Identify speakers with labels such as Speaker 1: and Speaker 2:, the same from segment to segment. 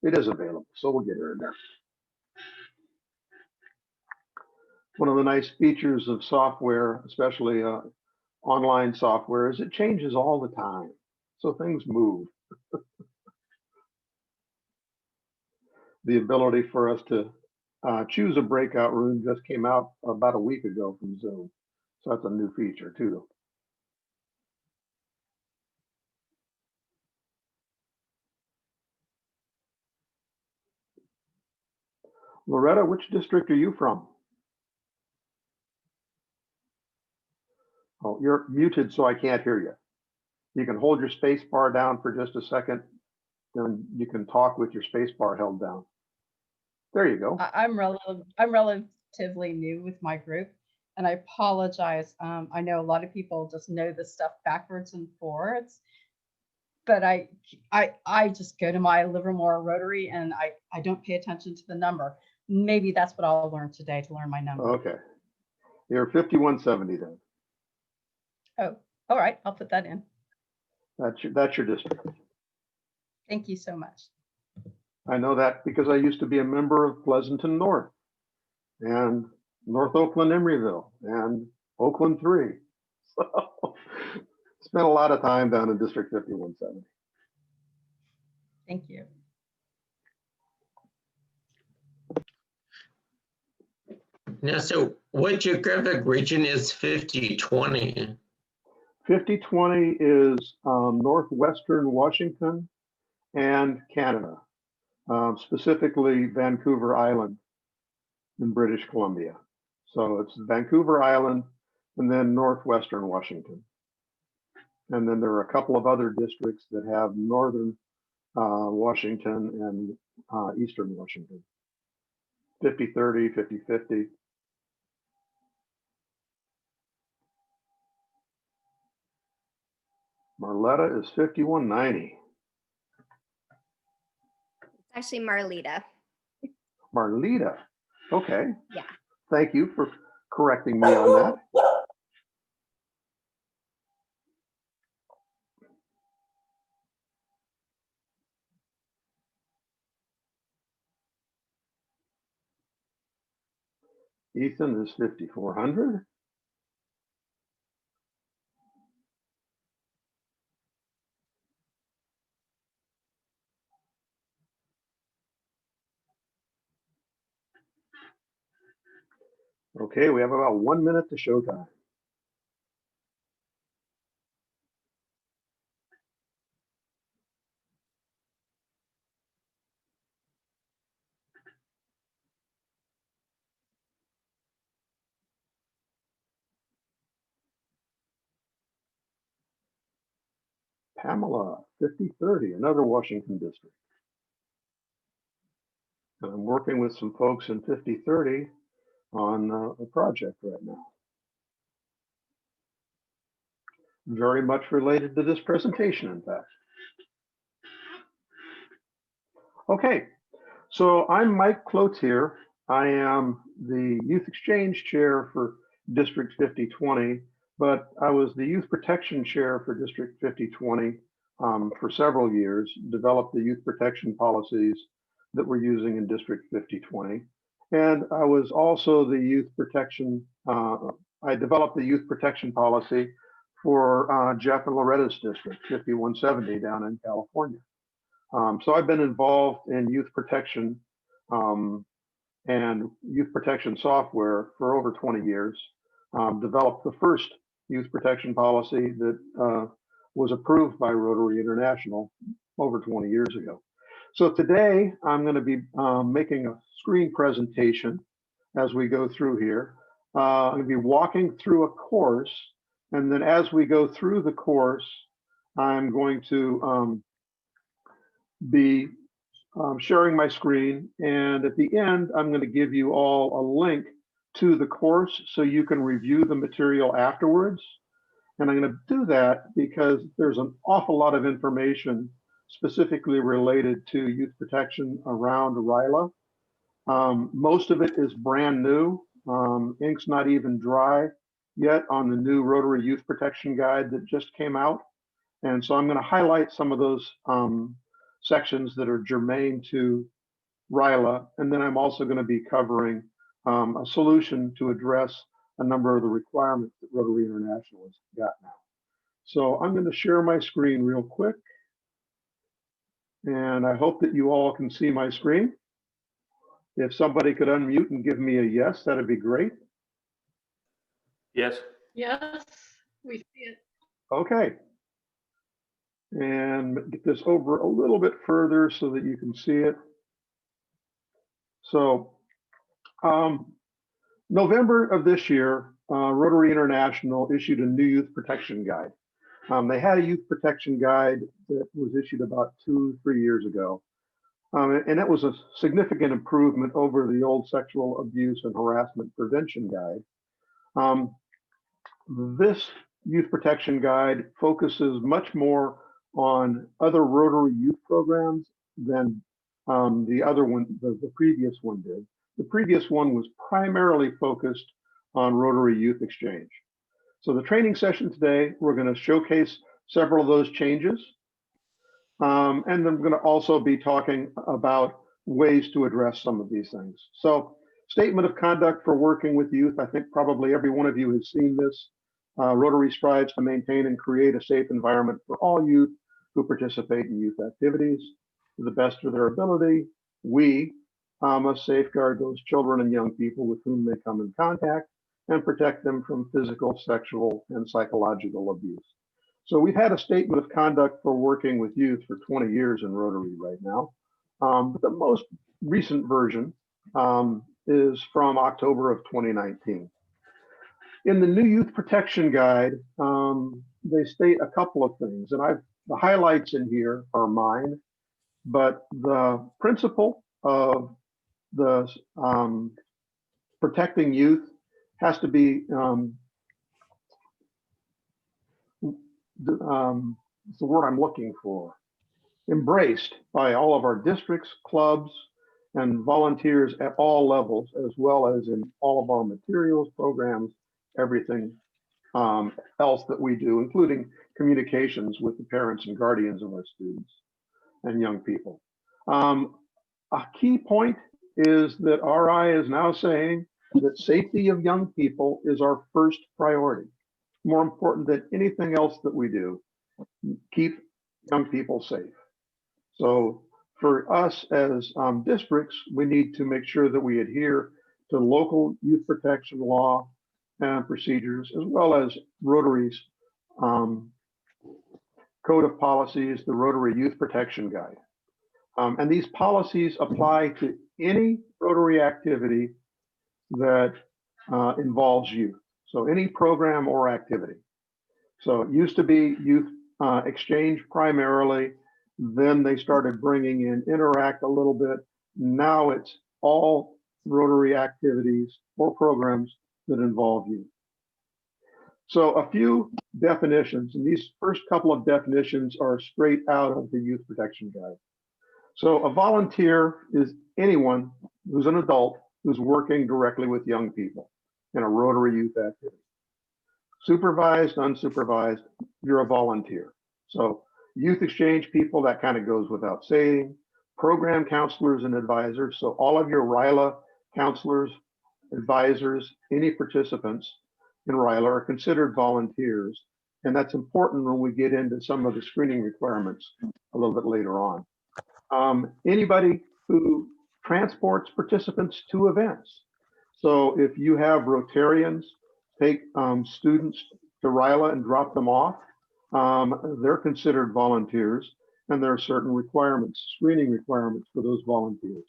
Speaker 1: it is available, so we'll get her in there. One of the nice features of software, especially online software, is it changes all the time. So things move. The ability for us to choose a breakout room just came out about a week ago from Zoom. So that's a new feature too. Loretta, which district are you from? Oh, you're muted, so I can't hear you. You can hold your space bar down for just a second, then you can talk with your space bar held down. There you go.
Speaker 2: I'm relatively new with my group, and I apologize. I know a lot of people just know this stuff backwards and forwards, but I just go to my Livermore Rotary and I don't pay attention to the number. Maybe that's what I'll learn today, to learn my number.
Speaker 1: Okay. You're 5170 then.
Speaker 2: Oh, all right. I'll put that in.
Speaker 1: That's your district.
Speaker 2: Thank you so much.
Speaker 1: I know that because I used to be a member of Pleasanton North and North Oakland Emeryville and Oakland 3. So spent a lot of time down in District 5170.
Speaker 2: Thank you.
Speaker 3: Now, so what geographic region is 5020?
Speaker 1: 5020 is northwestern Washington and Canada, specifically Vancouver Island in British Columbia. So it's Vancouver Island and then northwestern Washington. And then there are a couple of other districts that have northern Washington and eastern Washington. 5030, 5050. Marletta is 5190.
Speaker 4: It's actually Marlita.
Speaker 1: Marlita. Okay.
Speaker 4: Yeah.
Speaker 1: Thank you for correcting me on that. Ethan is 5400. Okay, we have about 1 minute to showtime. Pamela, 5030, another Washington district. And I'm working with some folks in 5030 on a project right now. Very much related to this presentation, in fact. Okay, so I'm Mike Cloutier. I am the Youth Exchange Chair for District 5020, but I was the Youth Protection Chair for District 5020 for several years, developed the youth protection policies that we're using in District 5020. And I was also the youth protection, I developed the youth protection policy for Jeff and Loretta's district, 5170 down in California. So I've been involved in youth protection and youth protection software for over 20 years. Developed the first youth protection policy that was approved by Rotary International over 20 years ago. So today I'm going to be making a screen presentation as we go through here. I'm going to be walking through a course, and then as we go through the course, I'm going to be sharing my screen, and at the end, I'm going to give you all a link to the course so you can review the material afterwards. And I'm going to do that because there's an awful lot of information specifically related to youth protection around RYLA. Most of it is brand new. Ink's not even dry yet on the new Rotary Youth Protection Guide that just came out. And so I'm going to highlight some of those sections that are germane to RYLA, and then I'm also going to be covering a solution to address a number of the requirements that Rotary International has got now. So I'm going to share my screen real quick, and I hope that you all can see my screen. If somebody could unmute and give me a yes, that'd be great.
Speaker 5: Yes.
Speaker 2: Yes, we see it.
Speaker 1: Okay. And get this over a little bit further so that you can see it. So November of this year, Rotary International issued a new youth protection guide. They had a youth protection guide that was issued about 2-3 years ago. And it was a significant improvement over the old sexual abuse and harassment prevention guide. This youth protection guide focuses much more on other Rotary youth programs than the other one, the previous one did. The previous one was primarily focused on Rotary Youth Exchange. So the training session today, we're going to showcase several of those changes. And then we're going to also be talking about ways to address some of these things. So statement of conduct for working with youth. I think probably every one of you has seen this. Rotary strives to maintain and create a safe environment for all youth who participate in youth activities to the best of their ability. We must safeguard those children and young people with whom they come in contact and protect them from physical, sexual, and psychological abuse. So we've had a statement of conduct for working with youth for 20 years in Rotary right now. But the most recent version is from October of 2019. In the new Youth Protection Guide, they state a couple of things, and the highlights in here are mine, but the principle of the protecting youth has to be it's the word I'm looking for, embraced by all of our districts, clubs, and volunteers at all levels, as well as in all of our materials, programs, everything else that we do, including communications with the parents and guardians of our students and young people. A key point is that RI is now saying that safety of young people is our first priority. More important than anything else that we do, keep young people safe. So for us as districts, we need to make sure that we adhere to local youth protection law and procedures, as well as Rotary's code of policies, the Rotary Youth Protection Guide. And these policies apply to any Rotary activity that involves youth. So any program or activity. So it used to be youth exchange primarily, then they started bringing in interact a little bit. Now it's all Rotary activities or programs that involve youth. So a few definitions, and these first couple of definitions are straight out of the Youth Protection Guide. So a volunteer is anyone who's an adult who's working directly with young people in a Rotary youth activity. Supervised, unsupervised, you're a volunteer. So youth exchange people, that kind of goes without saying. Program counselors and advisors. So all of your RYLA counselors, advisors, any participants in RYLA are considered volunteers. And that's important when we get into some of the screening requirements a little bit later on. Anybody who transports participants to events. So if you have Rotarians take students to RYLA and drop them off, they're considered volunteers, and there are certain requirements, screening requirements for those volunteers.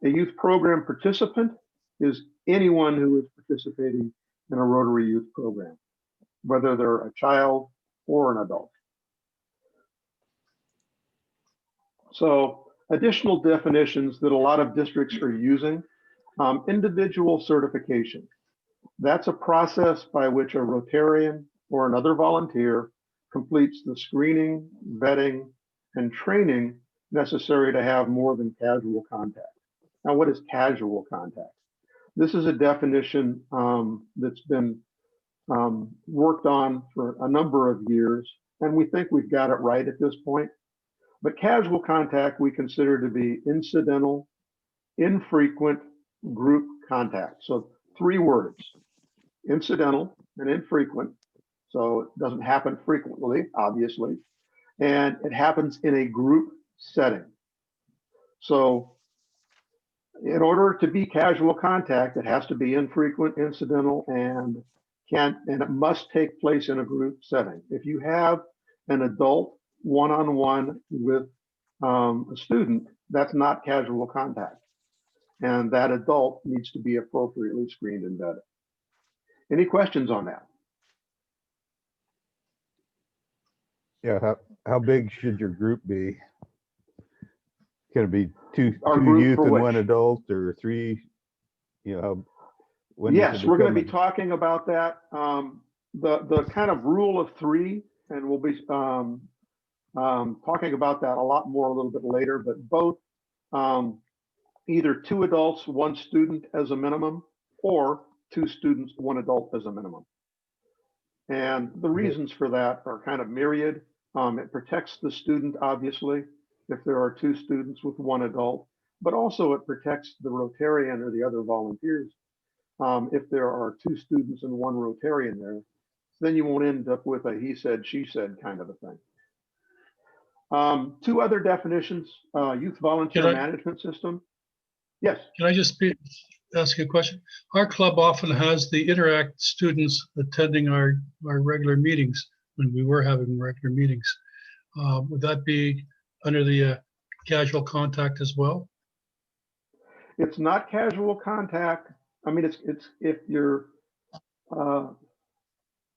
Speaker 1: A youth program participant is anyone who is participating in a Rotary youth program, whether they're a child or an adult. So additional definitions that a lot of districts are using, individual certification. That's a process by which a Rotarian or another volunteer completes the screening, vetting, and training necessary to have more than casual contact. Now, what is casual contact? This is a definition that's been worked on for a number of years, and we think we've got it right at this point. But casual contact we consider to be incidental, infrequent group contact. So 3 words, incidental and infrequent. So it doesn't happen frequently, obviously, and it happens in a group setting. So in order to be casual contact, it has to be infrequent, incidental, and it must take place in a group setting. If you have an adult one-on-one with a student, that's not casual contact. And that adult needs to be appropriately screened and vetted. Any questions on that?
Speaker 5: Yeah, how big should your group be? Can it be two
Speaker 1: Our group
Speaker 5: youth
Speaker 1: for
Speaker 5: and
Speaker 1: which?
Speaker 5: 1 adult, or 3? You know, when does
Speaker 1: Yes,
Speaker 5: it
Speaker 1: we're going to be
Speaker 5: become
Speaker 1: talking about that. The kind of rule of 3, and we'll be talking about that a lot more a little bit later, but both either 2 adults, 1 student as a minimum, or 2 students, 1 adult as a minimum. And the reasons for that are kind of myriad. It protects the student, obviously, if there are 2 students with 1 adult, but also it protects the Rotarian or the other volunteers. If there are 2 students and 1 Rotarian there, then you won't end up with a he said, she said kind of a thing. 2 other definitions, youth volunteer
Speaker 6: Can I-
Speaker 1: management system. Yes,
Speaker 6: Can I just ask you a question? Our club often has the Interact students attending our regular meetings when we were having regular meetings. Would that be under the casual contact as well?
Speaker 1: it's not casual contact. I mean, it's if you're,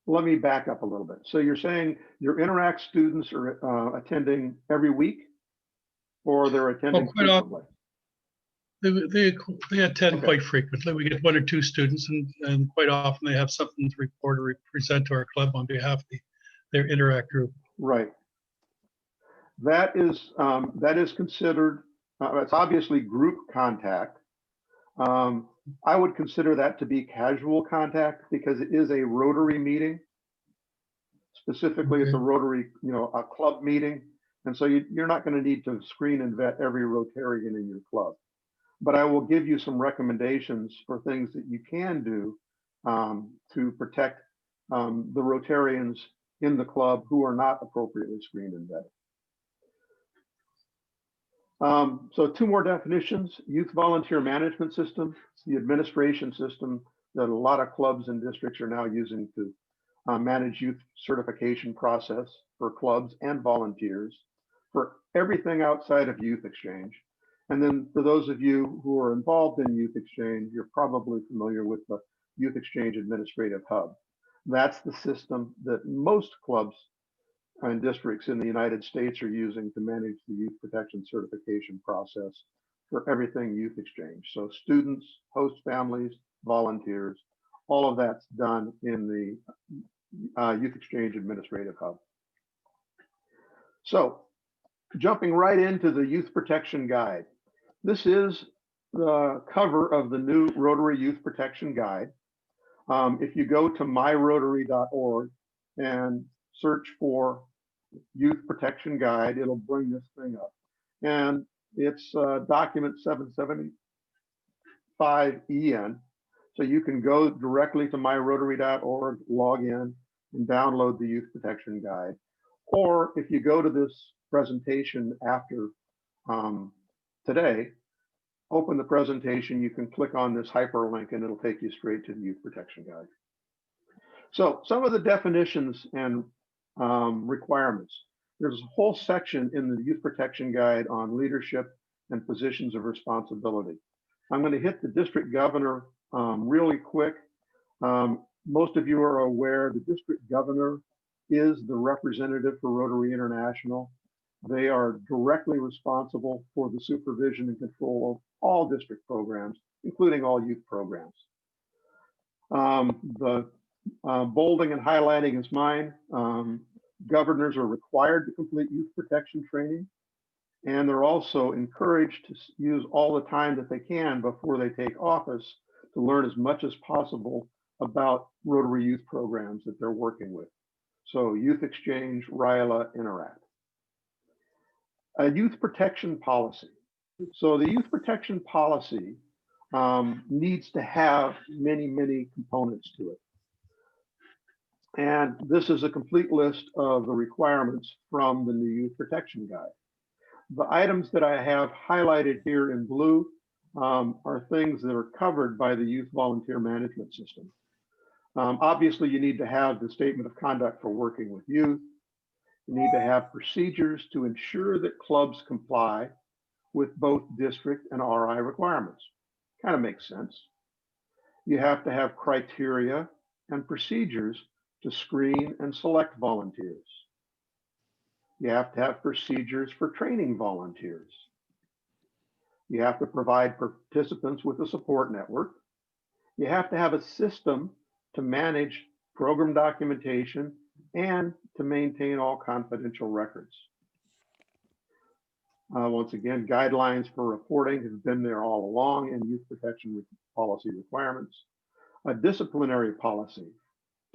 Speaker 1: let me back up a little bit. So you're saying your Interact students are attending every week, or they're attending
Speaker 6: quite often.
Speaker 1: frequently?
Speaker 6: They attend
Speaker 1: Okay.
Speaker 6: quite frequently. We get 1 or 2 students, and quite often they have something to report or present to our club on behalf of their Interact group.
Speaker 1: Right. That is considered, it's obviously group contact. I would consider that to be casual contact because it is a Rotary meeting. Specifically, it's a
Speaker 6: Okay.
Speaker 1: Rotary, a club meeting. And so you're not going to need to screen and vet every Rotarian in your club. But I will give you some recommendations for things that you can do to protect the Rotarians in the club who are not appropriately screened and vetted. So 2 more definitions: youth volunteer management system. It's the administration system that a lot of clubs and districts are now using to manage youth certification process for clubs and volunteers for everything outside of youth exchange. And then for those of you who are involved in youth exchange, you're probably familiar with the Youth Exchange Administrative Hub. That's the system that most clubs and districts in the United States are using to manage the youth protection certification process for everything youth exchange. So students, host families, volunteers, all of that's done in the Youth Exchange Administrative Hub. So jumping right into the Youth Protection Guide. This is the cover of the new Rotary Youth Protection Guide. If you go to myrotary.org and search for Youth Protection Guide, it'll bring this thing up. And it's document 775EN. So you can go directly to myrotary.org, log in, and download the Youth Protection Guide. Or if you go to this presentation after today, open the presentation, you can click on this hyperlink and it'll take you straight to the Youth Protection Guide. So some of the definitions and requirements. There's a whole section in the Youth Protection Guide on leadership and positions of responsibility. I'm going to hit the district governor really quick. Most of you are aware the district governor is the representative for Rotary International. They are directly responsible for the supervision and control of all district programs, including all youth programs. The bolding and highlighting is mine. Governors are required to complete youth protection training, and they're also encouraged to use all the time that they can before they take office to learn as much as possible about Rotary youth programs that they're working with. So Youth Exchange, RYLA, Interact. A youth protection policy. So the youth protection policy needs to have many, many components to it. And this is a complete list of the requirements from the new Youth Protection Guide. The items that I have highlighted here in blue are things that are covered by the Youth Volunteer Management System. Obviously, you need to have the statement of conduct for working with youth. You need to have procedures to ensure that clubs comply with both district and RI requirements. Kind of makes sense. You have to have criteria and procedures to screen and select volunteers. You have to have procedures for training volunteers. You have to provide participants with a support network. You have to have a system to manage program documentation and to maintain all confidential records. Once again, guidelines for reporting have been there all along in youth protection policy requirements. A disciplinary policy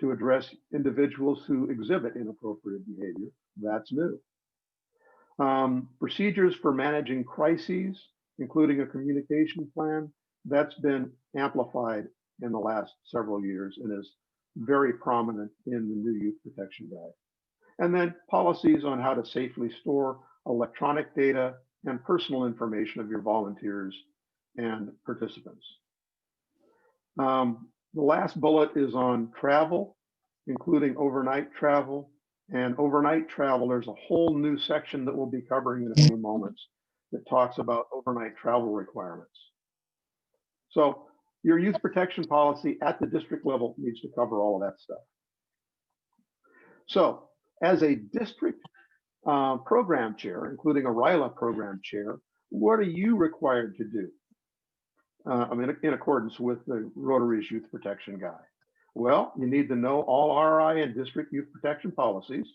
Speaker 1: to address individuals who exhibit inappropriate behavior, that's new. Procedures for managing crises, including a communication plan, that's been amplified in the last several years and is very prominent in the new Youth Protection Guide. And then policies on how to safely store electronic data and personal information of your volunteers and participants. The last bullet is on travel, including overnight travel. And overnight travel, there's a whole new section that we'll be covering in a few moments that talks about overnight travel requirements. So your youth protection policy at the district level needs to cover all of that stuff. So as a district program chair, including a RYLA program chair, what are you required to do? In accordance with the Rotary's Youth Protection Guide. Well, you need to know all RI and district youth protection policies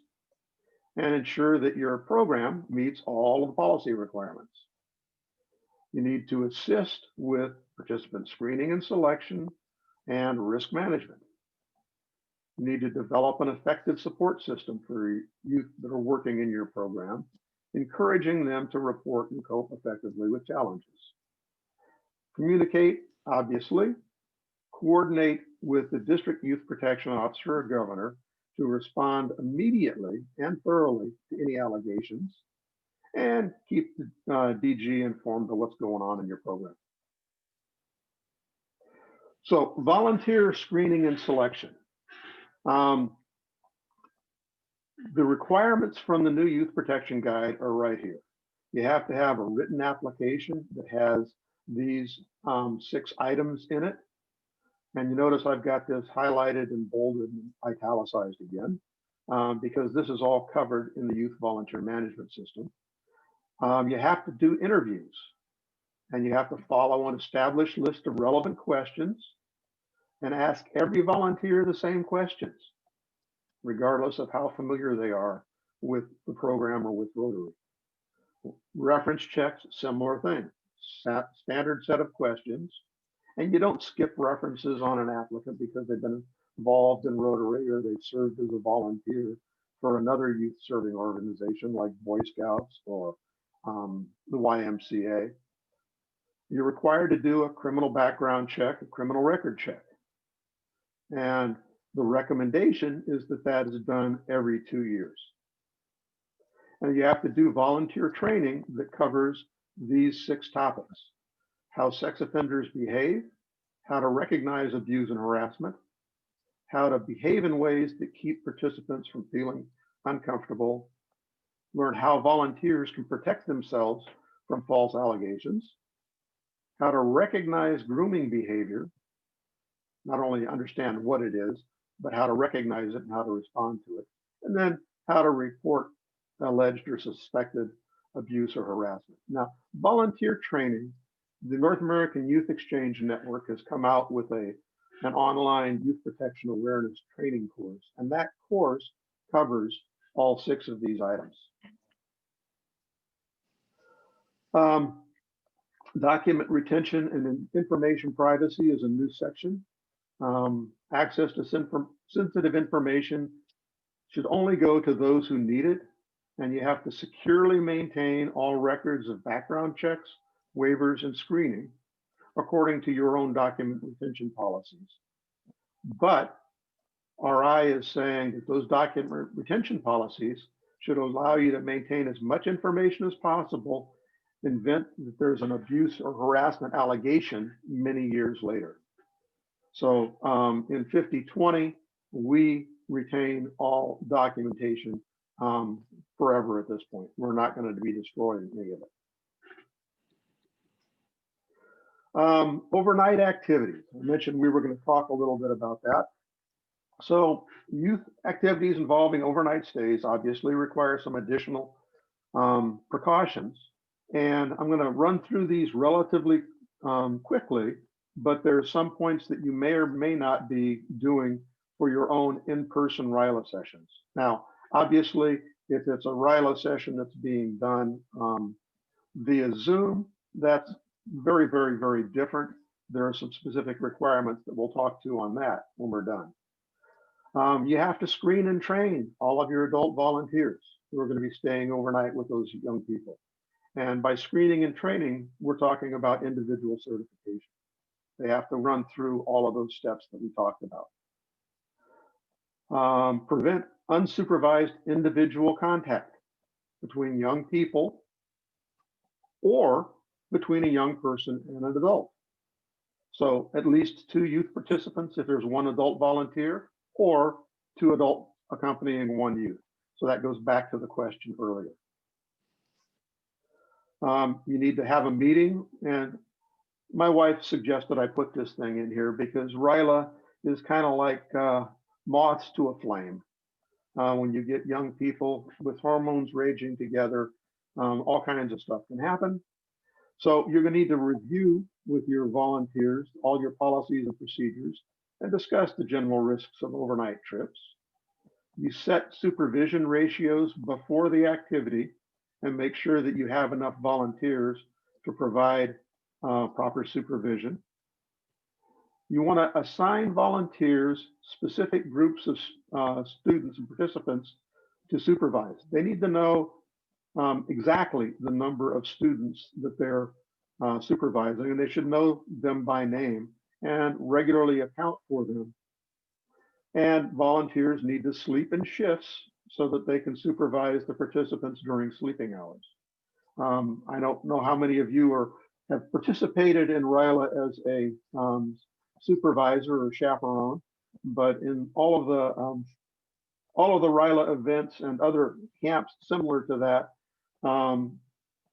Speaker 1: and ensure that your program meets all of the policy requirements. You need to assist with participant screening and selection and risk management. You need to develop an effective support system for youth that are working in your program, encouraging them to report and cope effectively with challenges. Communicate, obviously, coordinate with the district youth protection officer or governor to respond immediately and thoroughly to any allegations, and keep the DG informed of what's going on in your program. So volunteer screening and selection. The requirements from the new Youth Protection Guide are right here. You have to have a written application that has these 6 items in it. And you notice I've got this highlighted and bolded and italicized again, because this is all covered in the Youth Volunteer Management System. You have to do interviews, and you have to follow an established list of relevant questions and ask every volunteer the same questions, regardless of how familiar they are with the program or with Rotary. Reference checks, similar thing. Standard set of questions, and you don't skip references on an applicant because they've been involved in Rotary or they've served as a volunteer for another youth serving organization like Boy Scouts or the YMCA. You're required to do a criminal background check, a criminal record check. And the recommendation is that that is done every 2 years. And you have to do volunteer training that covers these 6 topics: how sex offenders behave, how to recognize abuse and harassment, how to behave in ways that keep participants from feeling uncomfortable, learn how volunteers can protect themselves from false allegations, how to recognize grooming behavior, not only understand what it is, but how to recognize it and how to respond to it, and then how to report alleged or suspected abuse or harassment. Now, volunteer training, the North American Youth Exchange Network has come out with an online youth protection awareness training course, and that course covers all 6 of these items. Document retention and information privacy is a new section. Access to sensitive information should only go to those who need it and you have to securely maintain all records of background checks, waivers, and screening according to your own document retention policies. But RI is saying that those document retention policies should allow you to maintain as much information as possible in event that there's an abuse or harassment allegation many years later. So in 5020, we retain all documentation forever at this point. We're not going to be destroying any of it. Overnight activities. I mentioned we were going to talk a little bit about that. So youth activities involving overnight stays obviously require some additional precautions. And I'm going to run through these relatively quickly, but there are some points that you may or may not be doing for your own in-person RYLA sessions. Now, obviously, if it's a RYLA session that's being done via Zoom, that's very, very, very different. There are some specific requirements that we'll talk to on that when we're done. You have to screen and train all of your adult volunteers who are going to be staying overnight with those young people. And by screening and training, we're talking about individual certification. They have to run through all of those steps that we talked about. Prevent unsupervised individual contact between young people or between a young person and an adult. So at least 2 youth participants if there's 1 adult volunteer, or 2 adults accompanying 1 youth. So that goes back to the question earlier. You need to have a meeting, and my wife suggested I put this thing in here because RYLA is kind of like moths to a flame. When you get young people with hormones raging together, all kinds of stuff can happen. So you're going to need to review with your volunteers all your policies and procedures and discuss the general risks of overnight trips. You set supervision ratios before the activity and make sure that you have enough volunteers to provide proper supervision. You want to assign volunteers specific groups of students and participants to supervise. They need to know exactly the number of students that they're supervising, and they should know them by name and regularly account for them. And volunteers need to sleep in shifts so that they can supervise the participants during sleeping hours. I don't know how many of you have participated in RYLA as a supervisor or chaperone, but in all of the RYLA events and other camps similar to that,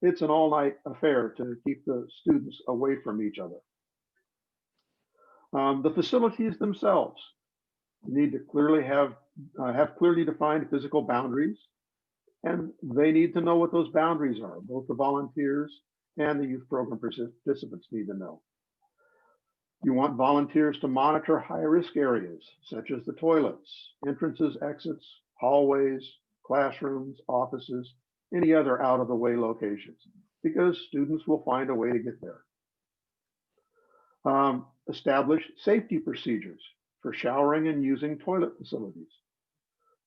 Speaker 1: it's an all-night affair to keep the students away from each other. The facilities themselves need to clearly have clearly defined physical boundaries, and they need to know what those boundaries are. Both the volunteers and the youth program participants need to know. You want volunteers to monitor high-risk areas, such as the toilets, entrances, exits, hallways, classrooms, offices, any other out-of-the-way locations, because students will find a way to get there. Establish safety procedures for showering and using toilet facilities.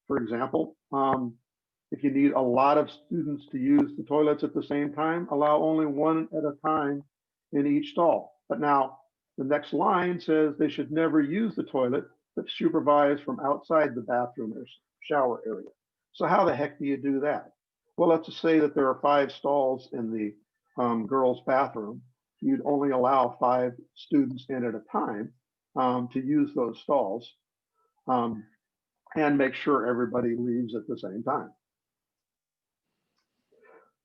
Speaker 1: For example, if you need a lot of students to use the toilets at the same time, allow only 1 at a time in each stall. But now the next line says they should never use the toilet, but supervise from outside the bathroom or shower area. So how the heck do you do that? Well, let's just say that there are 5 stalls in the girls' bathroom. You'd only allow 5 students in at a time to use those stalls and make sure everybody leaves at the same time.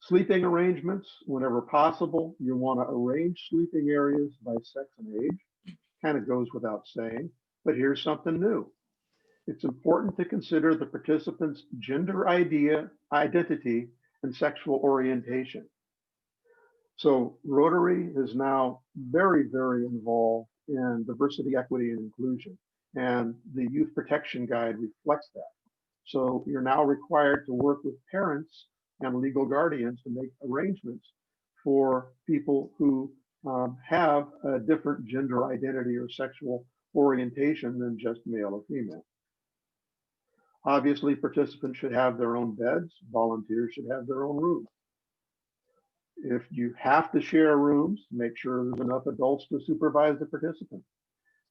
Speaker 1: Sleeping arrangements, whenever possible, you want to arrange sleeping areas by sex and age. Kind of goes without saying, but here's something new. It's important to consider the participants' gender identity and sexual orientation. So Rotary is now very, very involved in diversity, equity, and inclusion, and the Youth Protection Guide reflects that. So you're now required to work with parents and legal guardians to make arrangements for people who have a different gender identity or sexual orientation than just male or female. Obviously, participants should have their own beds. Volunteers should have their own rooms. If you have to share rooms, make sure there's enough adults to supervise the participant.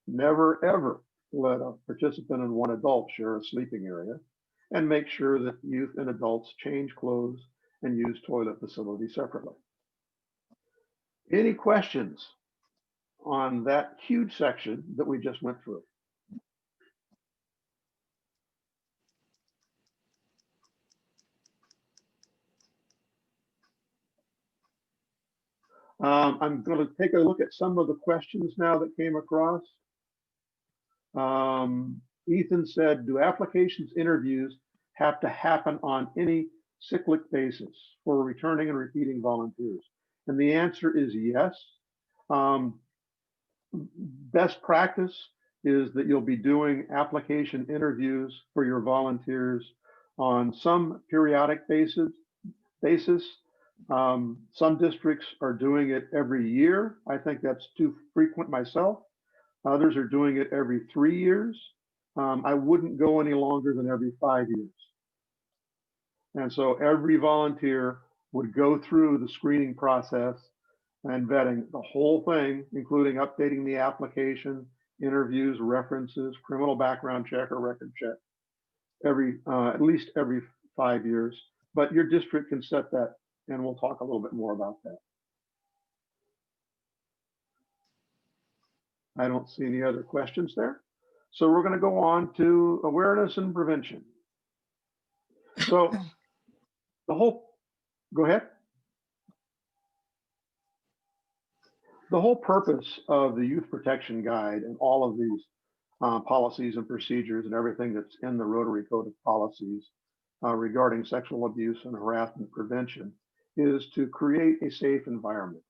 Speaker 1: Never, ever let a participant and one adult share a sleeping area, and make sure that youth and adults change clothes and use toilet facilities separately. Any questions on that huge section that we just went through? I'm going to take a look at some of the questions now that came across. Ethan said, do applications interviews have to happen on any cyclic basis for returning and repeating volunteers? And the answer is yes. Best practice is that you'll be doing application interviews for your volunteers on some periodic basis. Some districts are doing it every year. I think that's too frequent myself. Others are doing it every 3 years. I wouldn't go any longer than every 5 years. And so every volunteer would go through the screening process and vetting the whole thing, including updating the application, interviews, references, criminal background check or record check, at least every 5 years. But your district can set that, and we'll talk a little bit more about that. I don't see any other questions there. So we're going to go on to awareness and prevention. So go ahead. The whole purpose of the Youth Protection Guide and all of these policies and procedures and everything that's in the Rotary Code of Policies regarding sexual abuse and harassment prevention is to create a safe environment.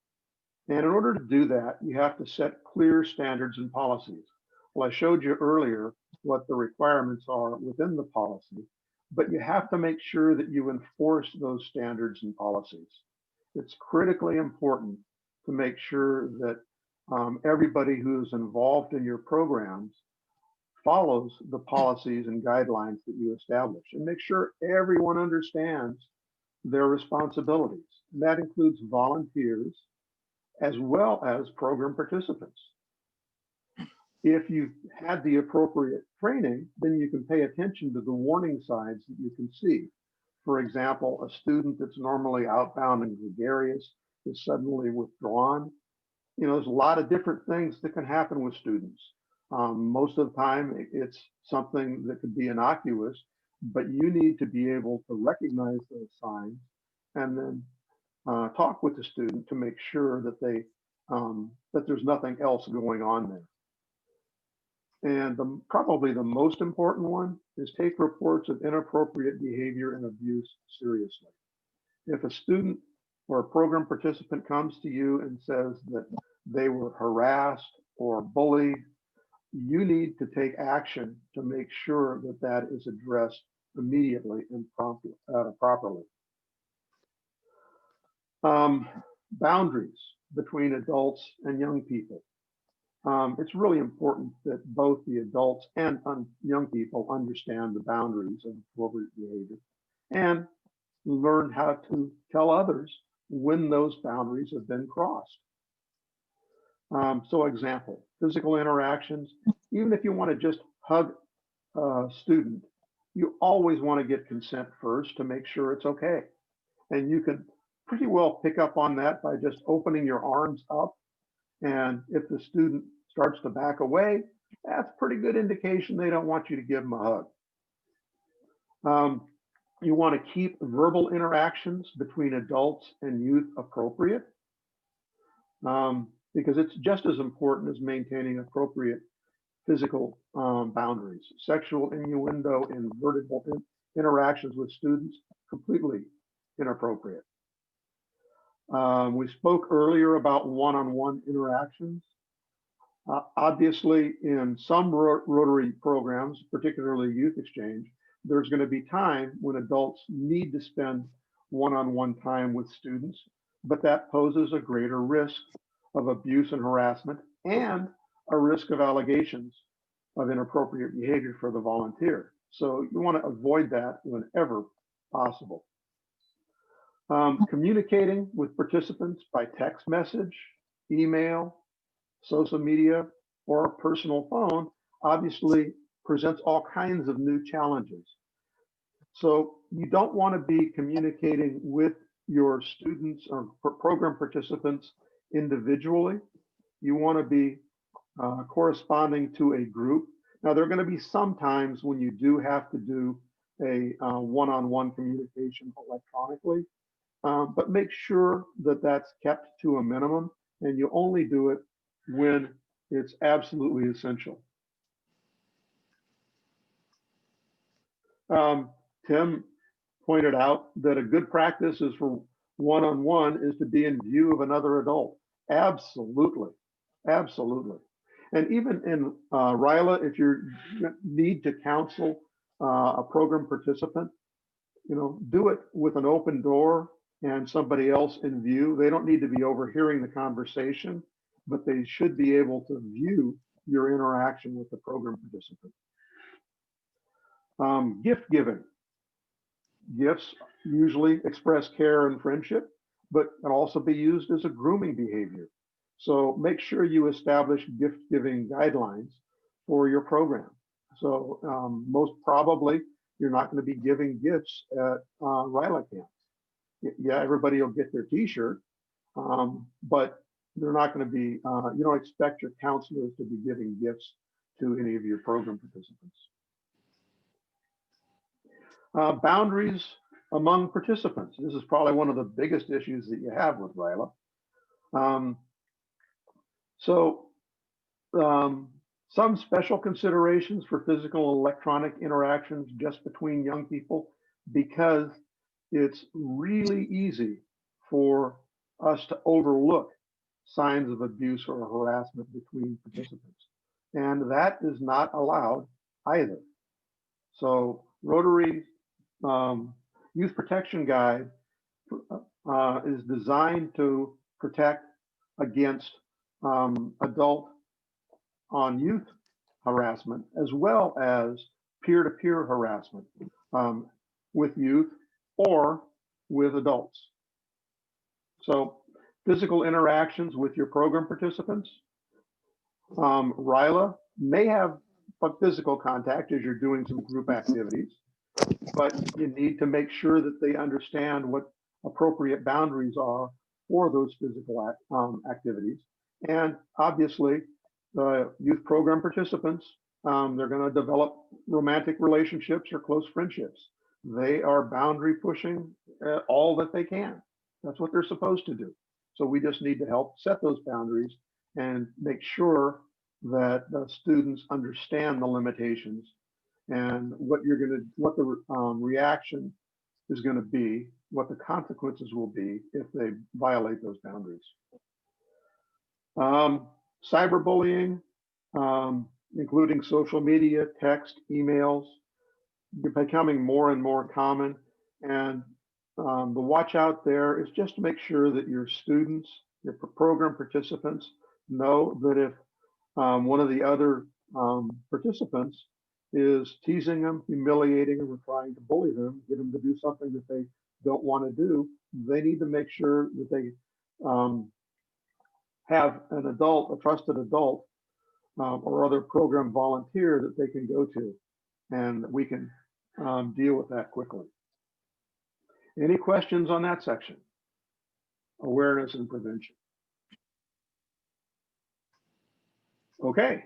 Speaker 1: And in order to do that, you have to set clear standards and policies. Well, I showed you earlier what the requirements are within the policy, but you have to make sure that you enforce those standards and policies. It's critically important to make sure that everybody who's involved in your programs follows the policies and guidelines that you establish, and make sure everyone understands their responsibilities. And that includes volunteers as well as program participants. If you've had the appropriate training, then you can pay attention to the warning signs that you can see. For example, a student that's normally outbound and gregarious is suddenly withdrawn. You know, there's a lot of different things that can happen with students. Most of the time, it's something that could be innocuous, but you need to be able to recognize those signs and then talk with the student to make sure that that there's nothing else going on there. And probably the most important one is take reports of inappropriate behavior and abuse seriously. If a student or a program participant comes to you and says that they were harassed or bullied, you need to take action to make sure that that is addressed immediately and properly. Boundaries between adults and young people. It's really important that both the adults and young people understand the boundaries of appropriate behavior and learn how to tell others when those boundaries have been crossed. So example, physical interactions, even if you want to just hug a student, you always want to get consent first to make sure it's okay. And you can pretty well pick up on that by just opening your arms up. And if the student starts to back away, that's a pretty good indication they don't want you to give them a hug. You want to keep verbal interactions between adults and youth appropriate, because it's just as important as maintaining appropriate physical boundaries. Sexual innuendo and verbal interactions with students, completely inappropriate. We spoke earlier about one-on-one interactions. Obviously, in some Rotary programs, particularly Youth Exchange, there's going to be time when adults need to spend one-on-one time with students, but that poses a greater risk of abuse and harassment and a risk of allegations of inappropriate behavior for the volunteer. So you want to avoid that whenever possible. Communicating with participants by text message, email, social media, or personal phone obviously presents all kinds of new challenges. So you don't want to be communicating with your students or program participants individually. You want to be corresponding to a group. Now, there are going to be some times when you do have to do a one-on-one communication electronically, but make sure that that's kept to a minimum and you only do it when it's absolutely essential. Tim pointed out that a good practice is for one-on-one is to be in view of another adult. Absolutely, absolutely. And even in RYLA, if you need to counsel a program participant, do it with an open door and somebody else in view. They don't need to be overhearing the conversation, but they should be able to view your interaction with the program participant. Gift giving. Gifts usually express care and friendship, but can also be used as a grooming behavior. So make sure you establish gift giving guidelines for your program. So most probably you're not going to be giving gifts at RYLA camps. Yeah, everybody will get their t-shirt, but they're not going to be, you don't expect your counselors to be giving gifts to any of your program participants. Boundaries among participants. This is probably one of the biggest issues that you have with RYLA. Some special considerations for physical and electronic interactions just between young people, because it's really easy for us to overlook signs of abuse or harassment between participants. And that is not allowed either. So Rotary Youth Protection Guide is designed to protect against adult on youth harassment, as well as peer-to-peer harassment with youth or with adults. So physical interactions with your program participants. RYLA may have physical contact as you're doing some group activities, but you need to make sure that they understand what appropriate boundaries are for those physical activities. And obviously, the youth program participants, they're going to develop romantic relationships or close friendships. They are boundary pushing all that they can. That's what they're supposed to do. So we just need to help set those boundaries and make sure that the students understand the limitations and what the reaction is going to be, what the consequences will be if they violate those boundaries. Cyberbullying, including social media, text, emails, becoming more and more common. And the watch out there is just to make sure that your students, your program participants know that if one of the other participants is teasing them, humiliating them, or trying to bully them, get them to do something that they don't want to do, they need to make sure that they have an adult, a trusted adult, or other program volunteer that they can go to, and we can deal with that quickly. Any questions on that section? Awareness and prevention. Okay,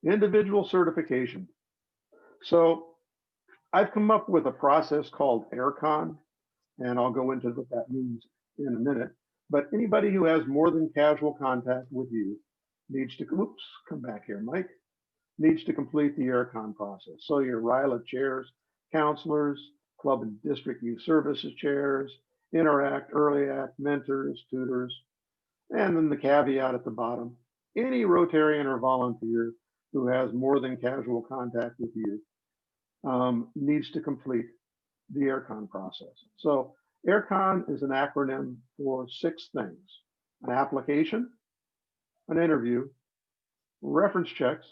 Speaker 1: individual certification. So I've come up with a process called AirCon, and I'll go into what that means in a minute. But anybody who has more than casual contact with you needs to, oops, come back here, Mike, needs to complete the AirCon process. So your RYLA chairs, counselors, club and district youth services chairs, Interact, Early Act, mentors, tutors, and then the caveat at the bottom, any Rotarian or volunteer who has more than casual contact with you needs to complete the AirCon process. So AirCon is an acronym for 6 things: an application, an interview, reference checks,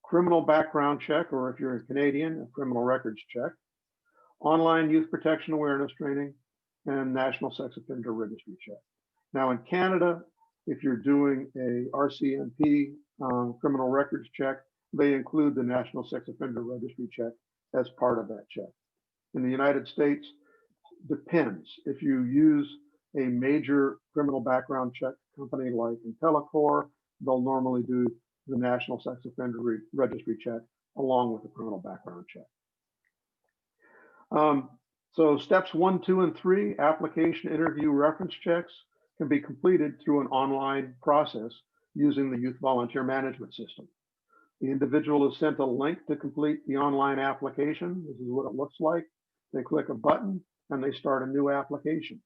Speaker 1: criminal background check, or if you're a Canadian, a criminal records check, online youth protection awareness training, and national sex offender registry check. Now in Canada, if you're doing a RCMP criminal records check, they include the national sex offender registry check as part of that check. In the United States, depends. If you use a major criminal background check company like IntelliCorp, they'll normally do the national sex offender registry check along with the criminal background check. So steps 1, 2, and 3, application, interview, reference checks can be completed through an online process using the Youth Volunteer Management System. The individual is sent a link to complete the online application. This is what it looks like. They click a button and they start a new application.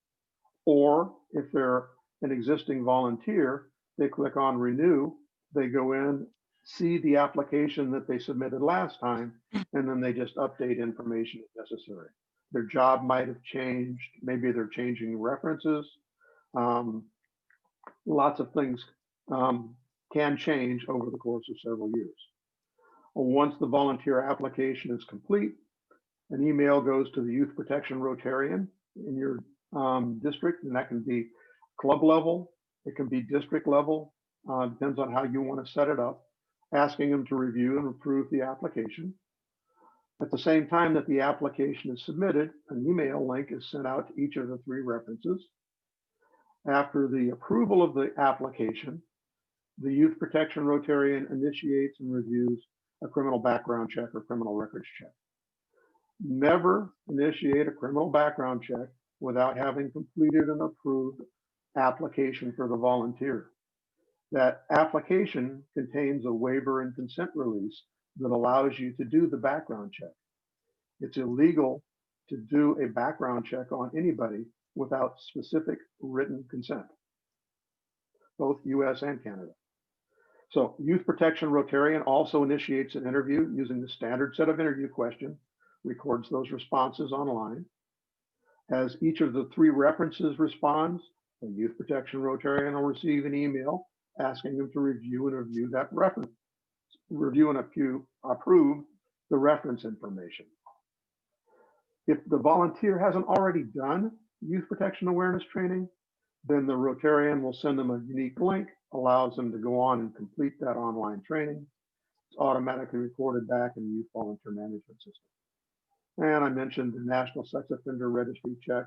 Speaker 1: Or if they're an existing volunteer, they click on renew, they go in, see the application that they submitted last time, and then they just update information if necessary. Their job might have changed. Maybe they're changing references. Lots of things can change over the course of several years. Once the volunteer application is complete, an email goes to the Youth Protection Rotarian in your district, and that can be club level, it can be district level, depends on how you want to set it up, asking them to review and approve the application. At the same time that the application is submitted, an email link is sent out to each of the 3 references. After the approval of the application, the Youth Protection Rotarian initiates and reviews a criminal background check or criminal records check. Never initiate a criminal background check without having completed an approved application for the volunteer. That application contains a waiver and consent release that allows you to do the background check. It's illegal to do a background check on anybody without specific written consent, both US and Canada. So Youth Protection Rotarian also initiates an interview using the standard set of interview questions, records those responses online. As each of the 3 references responds, the Youth Protection Rotarian will receive an email asking them to review that reference, review and approve the reference information. If the volunteer hasn't already done youth protection awareness training, then the Rotarian will send them a unique link, allows them to go on and complete that online training. It's automatically recorded back in the Youth Volunteer Management System. And I mentioned the National Sex Offender Registry check.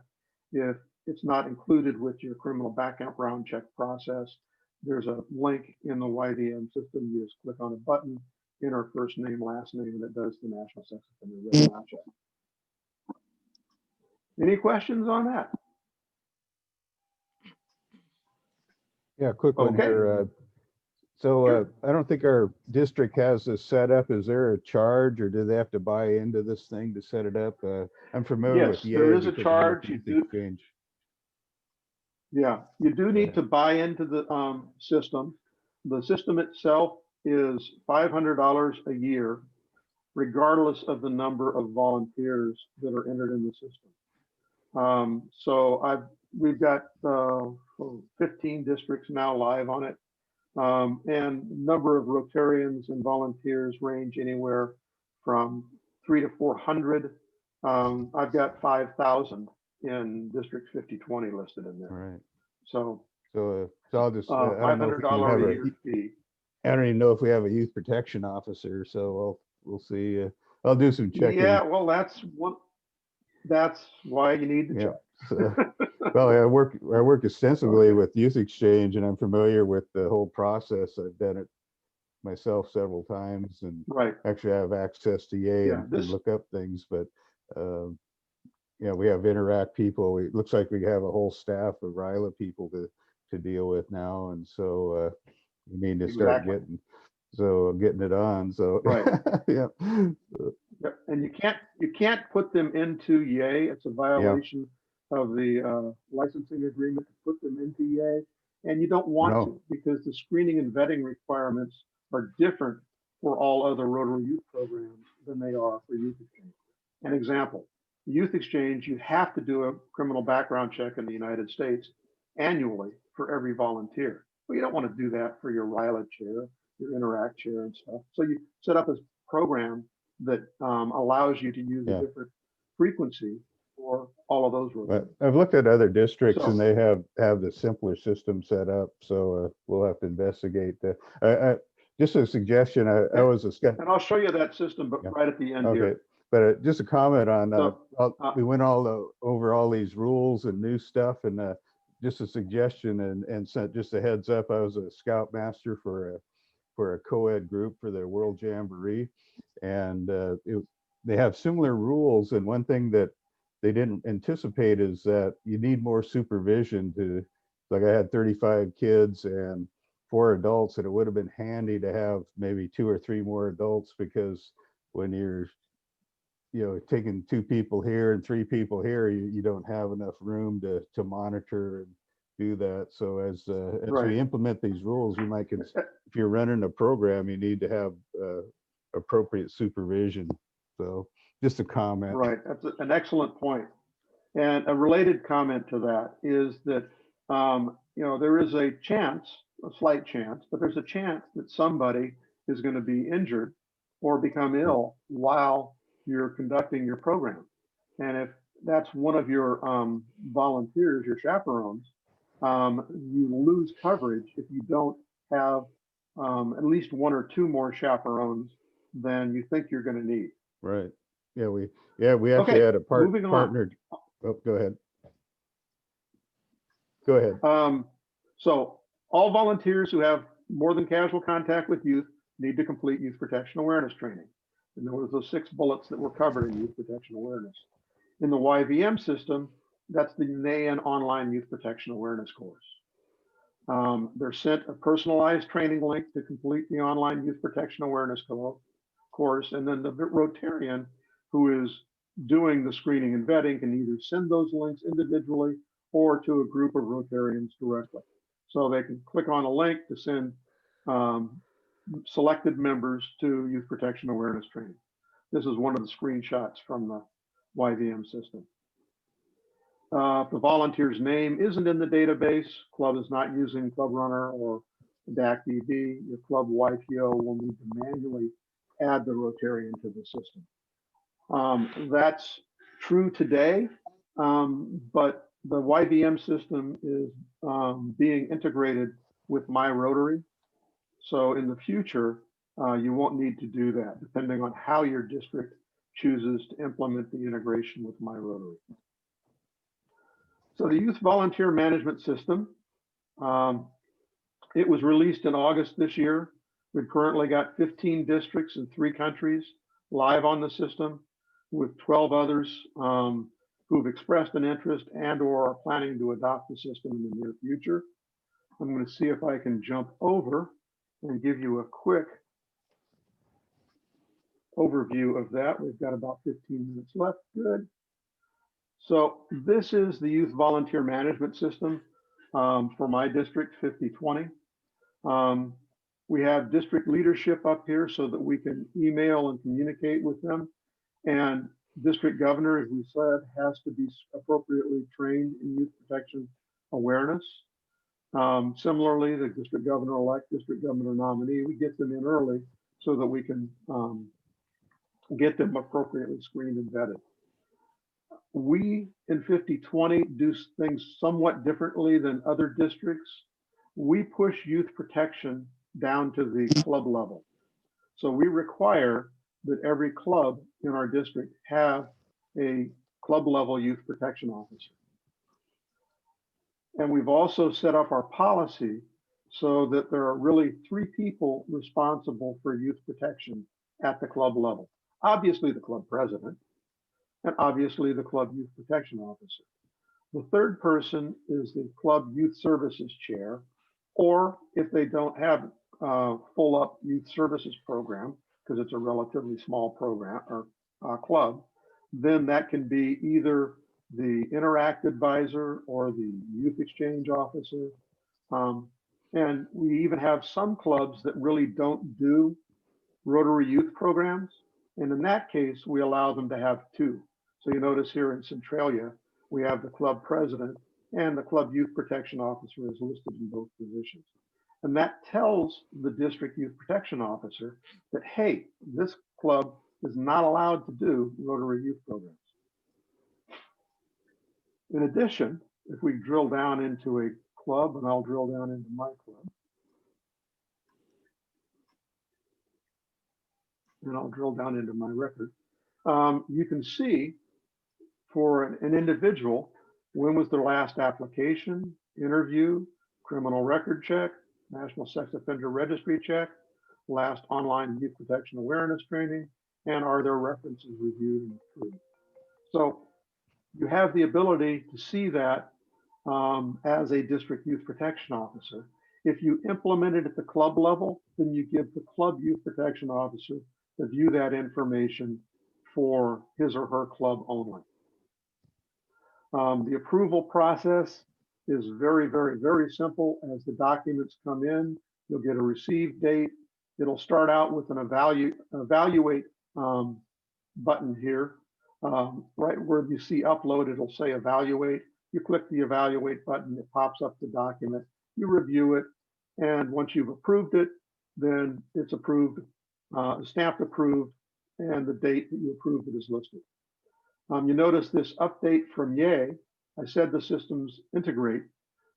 Speaker 1: If it's not included with your criminal background check process, there's a link in the YVM system. You just click on a button, enter first name, last name, and it does the National Sex Offender Registry check. Any questions on that?
Speaker 5: Yeah, quick one
Speaker 1: Okay.
Speaker 5: here. So I don't think our district has this set up. Is there a charge, or do they have to buy into this thing to set it up? I'm familiar with
Speaker 1: Yes, there
Speaker 5: YA
Speaker 1: is a
Speaker 5: because of
Speaker 1: charge.
Speaker 5: Youth
Speaker 1: You do,
Speaker 5: Exchange.
Speaker 1: yeah, you do need to buy into the system. The system itself is $500 a year, regardless of the number of volunteers that are entered in the system. So we've got 15 districts now live on it. And number of Rotarians and volunteers range anywhere from 300 to 400. I've got 5,000 in District 5020 listed in there.
Speaker 5: Right.
Speaker 1: So
Speaker 5: I'll just, I don't know if we can
Speaker 1: $500
Speaker 5: have
Speaker 1: a
Speaker 5: a,
Speaker 1: year fee.
Speaker 5: I don't even know if we have a youth protection officer, so we'll see. I'll do some checking.
Speaker 1: Yeah, well, that's why you need to
Speaker 5: Yeah.
Speaker 1: check.
Speaker 5: So, well, I work extensively with Youth Exchange, and I'm familiar with the whole process. I've done it myself several times, and
Speaker 1: Right.
Speaker 5: actually I have access to YA
Speaker 1: Yeah,
Speaker 5: and look up things. But yeah, we have Interact people. It looks like we have a whole staff of RYLA people to deal with now, and so we need to start
Speaker 1: Exactly.
Speaker 5: getting it on. So
Speaker 1: Right.
Speaker 5: yeah.
Speaker 1: Yep. And you can't put them into YA. It's a violation of the licensing agreement to put them into YA. And you don't want
Speaker 5: No.
Speaker 1: to, because the screening and vetting requirements are different for all other Rotary Youth programs than they are for Youth Exchange. An example, Youth Exchange, you have to do a criminal background check in the United States annually for every volunteer. Well, you don't want to do that for your RYLA chair, your Interact chair and stuff. So you set up a program that allows you to use
Speaker 5: Yeah.
Speaker 1: a different frequency for all of those
Speaker 5: But
Speaker 1: rotations.
Speaker 5: I've looked at other districts
Speaker 1: So-
Speaker 5: and they have the simpler system set up, so we'll have to investigate that. Just a suggestion, I was a skeptic.
Speaker 1: And I'll show you that system, but
Speaker 5: Yeah.
Speaker 1: right at the end
Speaker 5: Okay,
Speaker 1: here.
Speaker 5: but just a comment on,
Speaker 1: So,
Speaker 5: we went over all these rules and new stuff, and just a suggestion and just a heads up, I was a scoutmaster for a co-ed group for the World Jamboree, and they have similar rules, and one thing that they didn't anticipate is that you need more supervision to, like I had 35 kids and 4 adults, and it would have been handy to have maybe 2 or 3 more adults, because when you're taking 2 people here and 3 people here, you don't have enough room to monitor and do that. So as
Speaker 1: Right.
Speaker 5: we implement these rules, you might if you're running a program, you need to have appropriate supervision. So just a comment.
Speaker 1: Right, that's an excellent point. And a related comment to that is that, there is a chance, a slight chance, but there's a chance that somebody is going to be injured or become ill while you're conducting your program. And if that's one of your volunteers, your chaperones, you lose coverage if you don't have at least 1 or 2 more chaperones than you think you're going to need.
Speaker 5: Right. Yeah, we actually
Speaker 1: Okay,
Speaker 5: had a
Speaker 1: moving on.
Speaker 5: partner. Oh, go ahead. Go ahead.
Speaker 1: So all volunteers who have more than casual contact with youth need to complete youth protection awareness training. And there was those 6 bullets that were covered in youth protection awareness. In the YVM system, that's the NAN online youth protection awareness course. They're sent a personalized training link to complete the online youth protection awareness course. And then the Rotarian who is doing the screening and vetting can either send those links individually or to a group of Rotarians directly. So they can click on a link to send selected members to youth protection awareness training. This is one of the screenshots from the YVM system. If the volunteer's name isn't in the database, club is not using Club Runner or DAC-DB, your club YPO will need to manually add the Rotarian to the system. That's true today, but the YVM system is being integrated with My Rotary. So in the future, you won't need to do that, depending on how your district chooses to implement the integration with My Rotary. So the Youth Volunteer Management System, it was released in August this year. We've currently got 15 districts in 3 countries live on the system, with 12 others who've expressed an interest and or are planning to adopt the system in the near future. I'm going to see if I can jump over and give you a quick overview of that. We've got about 15 minutes left. Good. So this is the Youth Volunteer Management System for my district, 5020. We have district leadership up here so that we can email and communicate with them. And district governor, as we said, has to be appropriately trained in youth protection awareness. Similarly, the district governor-elect, district governor nominee, we get them in early so that we can get them appropriately screened and vetted. We in 5020 do things somewhat differently than other districts. We push youth protection down to the club level. So we require that every club in our district have a club level youth protection officer. And we've also set up our policy so that there are really 3 people responsible for youth protection at the club level. Obviously the club president, and obviously the club youth protection officer. The 3rd person is the club youth services chair, or if they don't have full up youth services program, because it's a relatively small program or club, then that can be either the Interact advisor or the youth exchange officer. And we even have some clubs that really don't do Rotary youth programs. And in that case, we allow them to have 2. So you notice here in Centralia, we have the club president and the club youth protection officer is listed in both positions. And that tells the district youth protection officer that, hey, this club is not allowed to do Rotary youth programs. In addition, if we drill down into a club, and I'll drill down into my club, and I'll drill down into my record, you can see for an individual, when was their last application, interview, criminal record check, National Sex Offender Registry check, last online youth protection awareness training, and are their references reviewed and approved. So you have the ability to see that as a district youth protection officer. If you implement it at the club level, then you give the club youth protection officer to view that information for his or her club only. The approval process is very, very, very simple. As the documents come in, you'll get a receive date. It'll start out with an evaluate button here. Right where you see upload, it'll say evaluate. You click the evaluate button, it pops up the document. You review it, and once you've approved it, then it's approved, stamped approved, and the date that you approved it is listed. You notice this update from Yay. I said the systems integrate.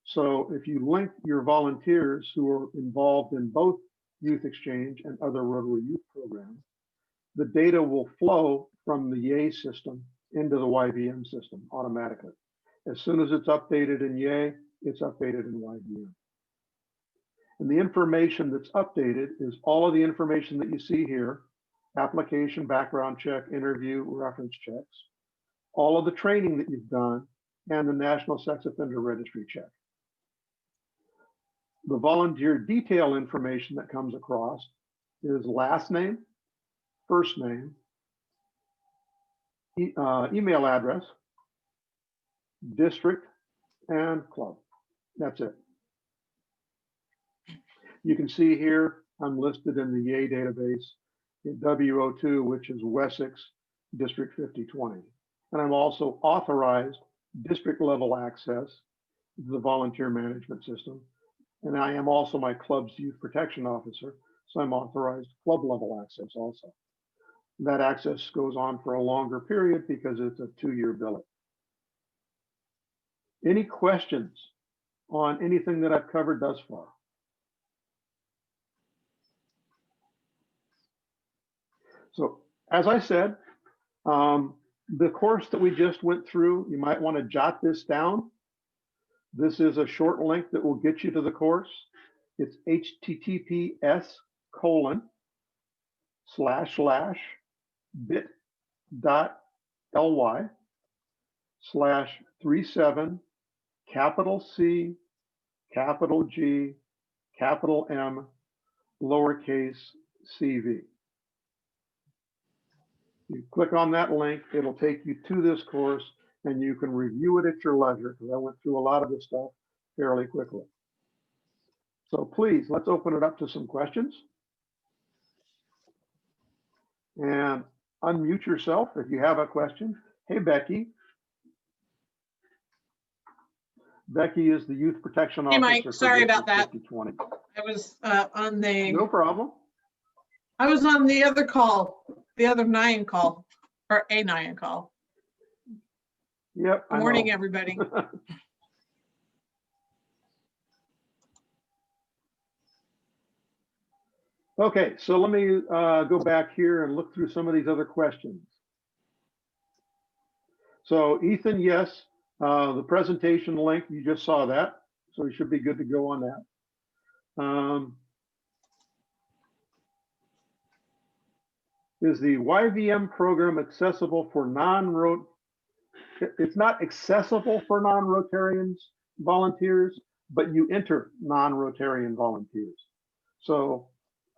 Speaker 1: So if you link your volunteers who are involved in both Youth Exchange and other Rotary Youth programs, the data will flow from the Yay system into the YVM system automatically. As soon as it's updated in Yay, it's updated in YVM. And the information that's updated is all of the information that you see here: application, background check, interview, reference checks, all of the training that you've done, and the National Sex Offender Registry check. The volunteer detail information that comes across is last name, first name, email address, district, and club. That's it. You can see here I'm listed in the Yay database in W02, which is Wessex District 5020. And I'm also authorized district level access to the volunteer management system. And I am also my club's youth protection officer, so I'm authorized club level access also. That access goes on for a longer period because it's a 2-year billing. Any questions on anything that I've covered thus far? So as I said, the course that we just went through, you might want to jot this down. This is a short link that will get you to the course. It's https://bit.ly/37 C, G, M, lowercase cv. You click on that link, it'll take you to this course, and you can review it at your leisure, because I went through a lot of this stuff fairly quickly. So please, let's open it up to some questions. And unmute yourself if you have a question. Hey, Becky. Becky is the Youth Protection Officer.
Speaker 7: Hey, Mike, sorry about that.
Speaker 1: 5020.
Speaker 7: I was on the,
Speaker 1: No problem.
Speaker 7: I was on the other call, the other 9 call, or a 9 call.
Speaker 1: Yep.
Speaker 7: Good morning, everybody.
Speaker 1: Okay, so let me go back here and look through some of these other questions. So Ethan, yes, the presentation link, you just saw that. So you should be good to go on that. Is the YVM program accessible for it's not accessible for non-Rotarians volunteers, but you enter non-Rotarian volunteers. So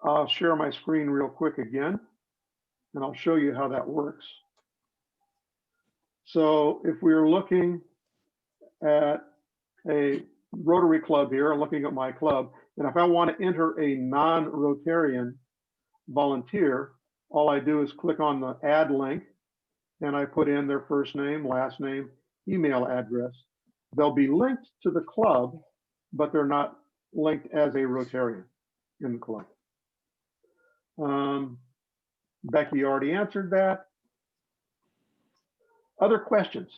Speaker 1: I'll share my screen real quick again, and I'll show you how that works. So if we're looking at a Rotary club here, I'm looking at my club, and if I want to enter a non-Rotarian volunteer, all I do is click on the add link, and I put in their first name, last name, email address. They'll be linked to the club, but they're not linked as a Rotarian in the club. Becky already answered that. Other questions?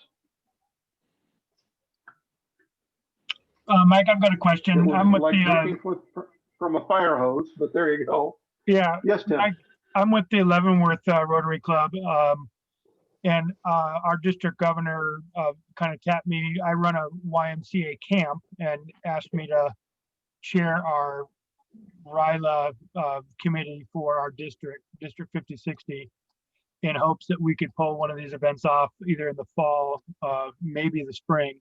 Speaker 8: Mike, I've got a
Speaker 1: It
Speaker 8: question.
Speaker 1: was
Speaker 8: I'm with
Speaker 1: like
Speaker 8: the,
Speaker 1: drinking from a fire hose, but there you go.
Speaker 8: yeah,
Speaker 1: Yes, Tim.
Speaker 8: I'm with the Leavenworth Rotary Club. And our district governor kind of tapped me. I run a YMCA camp and asked me to chair our RYLA committee for our district, District 5060, in hopes that we could pull one of these events off either in the fall, maybe the spring.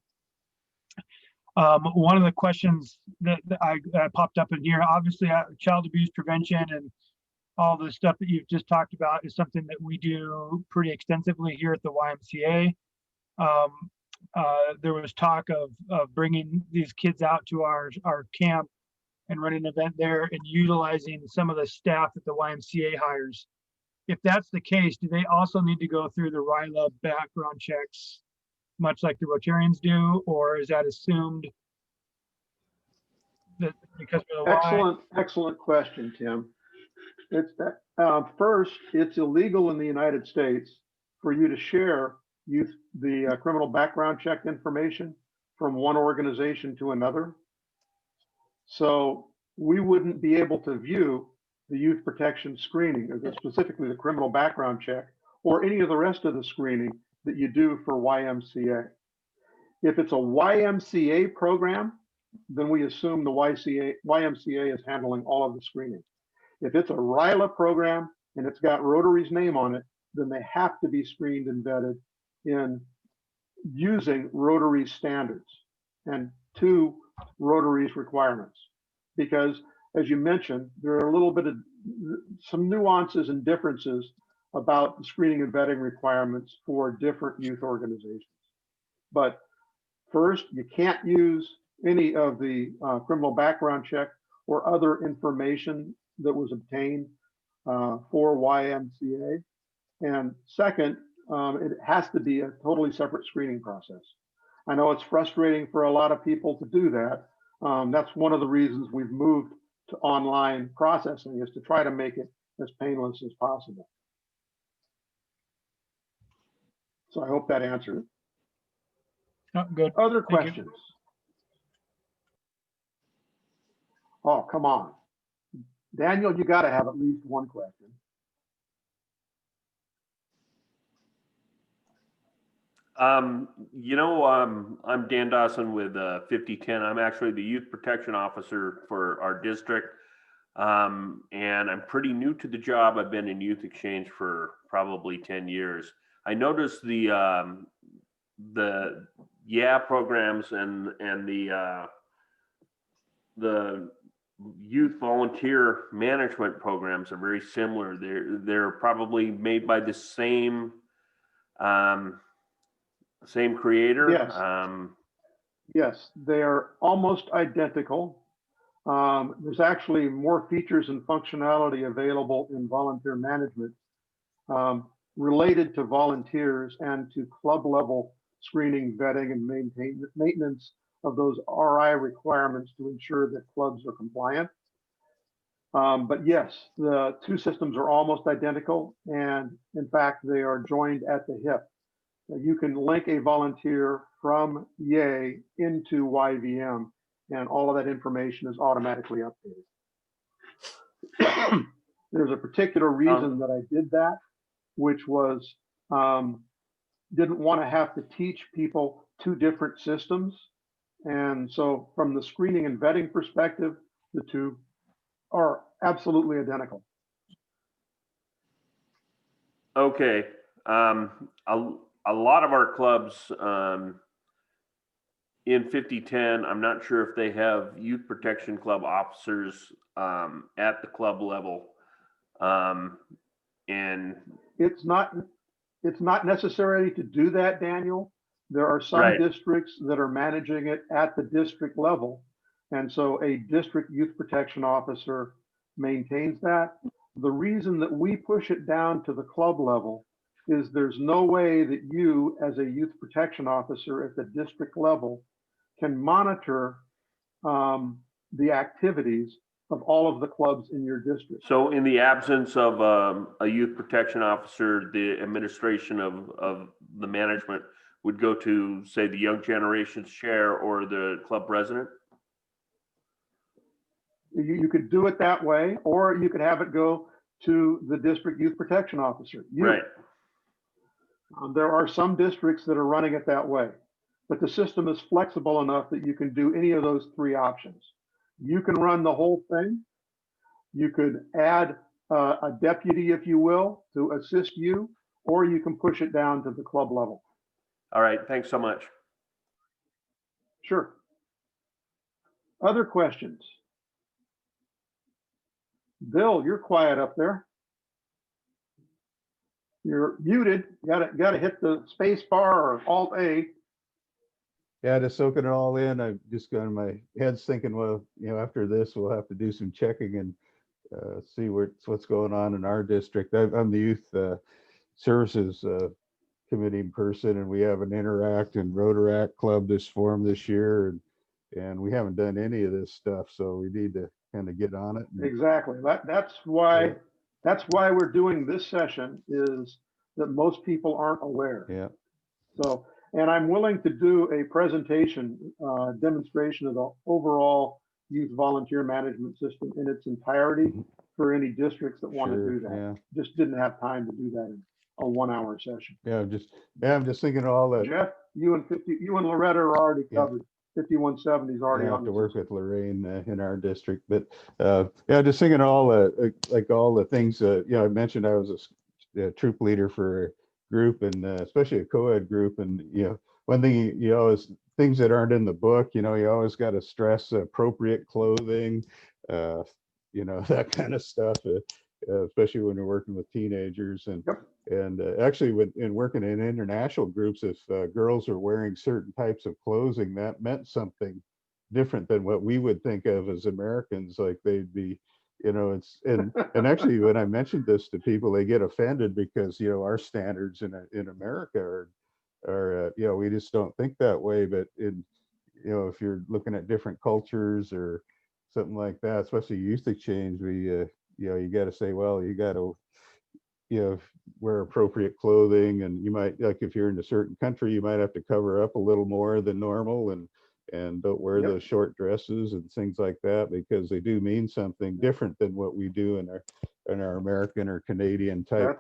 Speaker 8: One of the questions that I popped up in here, obviously child abuse prevention and all the stuff that you've just talked about is something that we do pretty extensively here at the YMCA. There was talk of bringing these kids out to our camp and running an event there and utilizing some of the staff that the YMCA hires. If that's the case, do they also need to go through the RYLA background checks, much like the Rotarians do, or is that assumed that because of the
Speaker 1: Excellent question, Tim. It's first, it's illegal in the United States for you to share the criminal background check information from one organization to another. So we wouldn't be able to view the youth protection screening, or specifically the criminal background check, or any of the rest of the screening that you do for YMCA. If it's a YMCA program, then we assume the YMCA is handling all of the screening. If it's a RYLA program and it's got Rotary's name on it, then they have to be screened and vetted in using Rotary standards and to Rotary's requirements. Because as you mentioned, there are a little bit of some nuances and differences about the screening and vetting requirements for different youth organizations. But first, you can't use any of the criminal background check or other information that was obtained for YMCA. And second, it has to be a totally separate screening process. I know it's frustrating for a lot of people to do that. That's one of the reasons we've moved to online processing, is to try to make it as painless as possible. So I hope that answered it.
Speaker 8: Oh, good.
Speaker 1: Other
Speaker 8: Thank you.
Speaker 1: questions? Oh, come on. Daniel, you got to have at least one question.
Speaker 9: I'm Dan Dawson with 5010. I'm actually the youth protection officer for our district. And I'm pretty new to the job. I've been in youth exchange for probably 10 years. I noticed the YA programs and the youth volunteer management programs are very similar. They're probably made by the same creator.
Speaker 1: Yes. Yes, they are almost identical. There's actually more features and functionality available in volunteer management related to volunteers and to club level screening, vetting, and maintenance of those RI requirements to ensure that clubs are compliant. But yes, the two systems are almost identical, and in fact, they are joined at the hip. You can link a volunteer from YA into YVM, and all of that information is automatically updated. There's a particular reason that I did that, which was didn't want to have to teach people two different systems. And so from the screening and vetting perspective, the two are absolutely identical.
Speaker 9: Okay. A lot of our clubs in 5010, I'm not sure if they have youth protection club officers at the club level. And it's
Speaker 1: not necessary to do that, Daniel. There are some districts that are managing it at the district level. And so a district youth protection officer maintains that. The reason that we push it down to the club level is there's no way that you, as a youth protection officer at the district level, can monitor the activities of all of the clubs in your district.
Speaker 9: So in the absence of a youth protection officer, the administration of the management would go to, say, the young generation's chair or the club president?
Speaker 1: You could do it that way, or you could have it go to the district youth protection officer.
Speaker 9: Right.
Speaker 1: There are some districts that are running it that way, but the system is flexible enough that you can do any of those three options. You can run the whole thing. You could add a deputy, if you will, to assist you, or you can push it down to the club level.
Speaker 9: All right. Thanks so much.
Speaker 1: Sure. Other questions? Bill, you're quiet up there. You're muted. Gotta hit the space bar or Alt A.
Speaker 5: Yeah, just soaking it all in. I just got my head's thinking, well, after this, we'll have to do some checking and see what's going on in our district. I'm the youth services committee person, and we have an Interact and Rotaract club this formed this year, and we haven't done any of this stuff, so we need to kind of get on it.
Speaker 1: Exactly. That's why we're doing this session, is that most people aren't aware.
Speaker 5: Yeah.
Speaker 1: So, and I'm willing to do a presentation, demonstration of the overall youth volunteer management system in its entirety for any districts that want to do that.
Speaker 5: Yeah.
Speaker 1: Just didn't have time to do that in a 1 hour session.
Speaker 5: Yeah, I'm just thinking all that.
Speaker 1: Jeff, you and Loretta are already
Speaker 5: Yeah.
Speaker 1: covered. 5170 is already
Speaker 5: I have
Speaker 1: on
Speaker 5: to
Speaker 1: the
Speaker 5: work
Speaker 1: system.
Speaker 5: with Lorraine in our district, but yeah, just thinking all like all the things. I mentioned I was a troop leader for a group, and especially a co-ed group, and one thing you always, things that aren't in the book, you always got to stress appropriate clothing, that kind of stuff, especially when you're working with teenagers. And
Speaker 1: Yep.
Speaker 5: and actually, in working in international groups, if girls are wearing certain types of clothing, that meant something different than what we would think of as Americans. Like they'd be, it's and actually, when I mentioned this to people, they get offended because our standards in America are we just don't think that way. But if you're looking at different cultures or something like that, especially youth exchange, we you got to say, well, you got to wear appropriate clothing, and you might, like, if you're in a certain country, you might have to cover up a little more than normal, and don't wear
Speaker 1: Yep.
Speaker 5: the short dresses and things like that, because they do mean something different than what we do in our American or Canadian type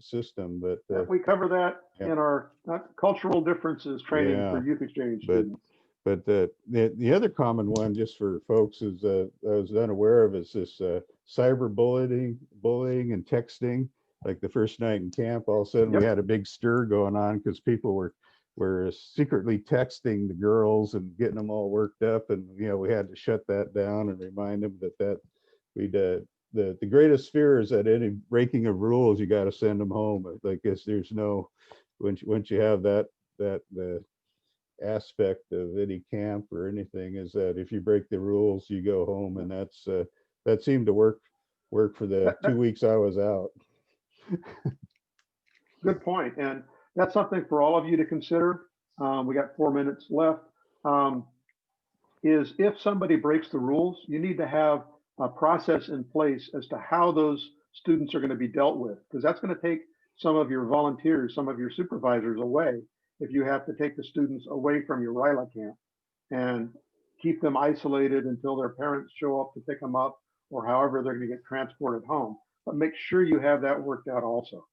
Speaker 5: system. But
Speaker 1: We cover that
Speaker 5: yeah.
Speaker 1: in our cultural differences training
Speaker 5: Yeah.
Speaker 1: for youth exchange
Speaker 5: But
Speaker 1: students.
Speaker 5: But the other common one, just for folks, is I was unaware of, is this cyberbullying and texting. Like the first night in camp, all of a sudden we had a big stir going on because people were secretly texting the girls and getting them all worked up, and we had to shut that down and remind them that we'd the greatest fear is that any breaking of rules, you got to send them home. Like, there's no, once you have the aspect of any camp or anything, is that if you break the rules, you go home, and that seemed to work for the 2 weeks I was out.
Speaker 1: Good point. And that's something for all of you to consider. We got 4 minutes left. Is if somebody breaks the rules, you need to have a process in place as to how those students are going to be dealt with, because that's going to take some of your volunteers, some of your supervisors away. If you have to take the students away from your RYLA camp and keep them isolated until their parents show up to pick them up, or however they're going to get transported home. But make sure you have that worked out also.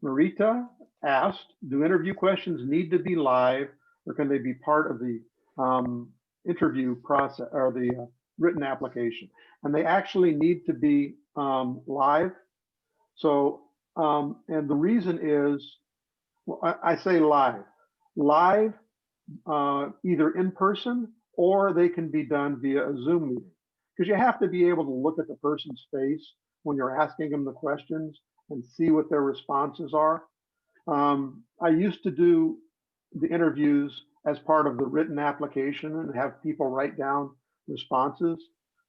Speaker 1: Marita asked, do interview questions need to be live, or can they be part of the interview process or the written application? And they actually need to be live. So, and the reason is, well, I say live, either in person, or they can be done via a Zoom meeting, because you have to be able to look at the person's face when you're asking them the questions and see what their responses are. I used to do the interviews as part of the written application and have people write down responses,